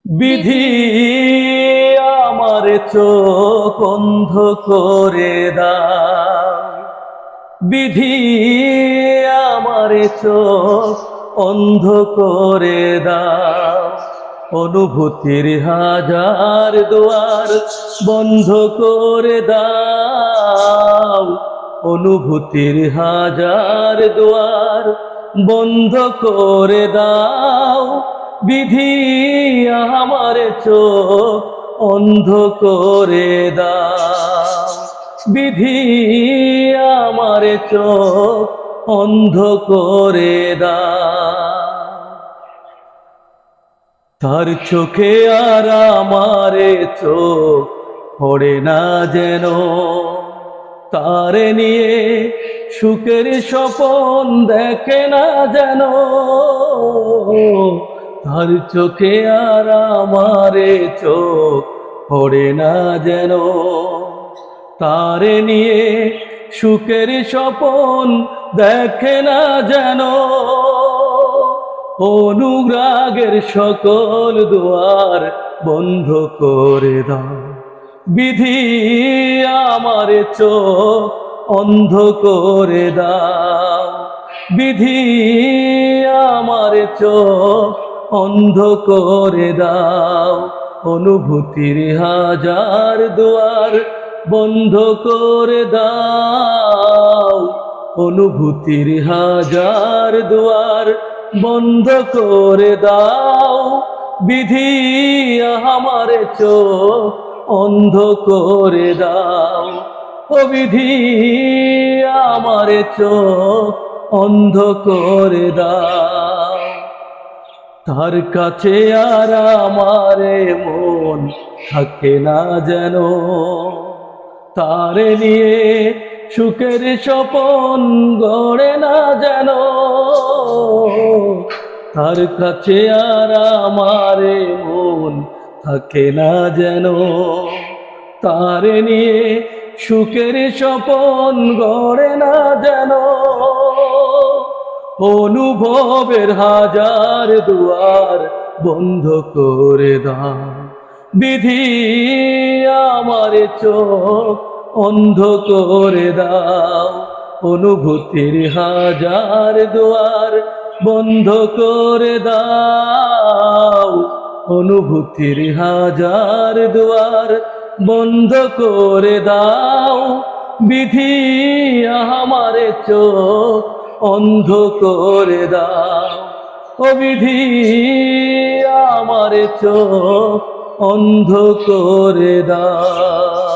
বিধি আমার চোখ অন্ধ করে দাও, বিধি আমার চোখ অন্ধ করে দাও। অনুভূতির হাজার দুয়ার বন্ধ করে দাও, অনুভূতির হাজার দুয়ার বন্ধ করে দাও। বিধি আমার চোখ অন্ধ করে দাও, বিধি আমার চোখ অন্ধ করে দাও। তার চোখে আর আমারে চোখ পড়ে না যেন, তারে নিয়ে সুখের স্বপন দেখে না যেন। তার চোখে আর আমারে চোখ পড়ে না যেন, তারে নিয়ে সুখের স্বপন দেখে না যেন। অনুরাগের সকল দুয়ার বন্ধ করে দাও, বিধি আমার চোখ অন্ধ করে দাও, বিধি আমার চোখ অন্ধ করে দাও। অনুভূতির হাজার দুয়ার বন্ধ করে দাও, অনুভূতির হাজার দুয়ার বন্ধ করে দাও। বিধি আমার চোখ অন্ধ করে দাও, ও বিধি আমার চোখ অন্ধ করে দাও। তার কাছে আর আমারে মন থাকে না যেন, তারে নিয়ে সুখের স্বপন গড়ে না যেন। তার কাছে আর আমারে মন থাকে না যেন, তারে নিয়ে সুখের স্বপন গড়ে না যেন। অনুভবের হাজার দুয়ার বন্ধ করে দাও, বিধি আমার চোখ অন্ধ করে দাও। অনুভূতির হাজার দুয়ার বন্ধ করে দাও, অনুভূতির হাজার দুয়ার বন্ধ করে দাও। বিধি আমার চোখ অন্ধ করে দাও, ও বিধি আমার চোখ অন্ধ করে দাও।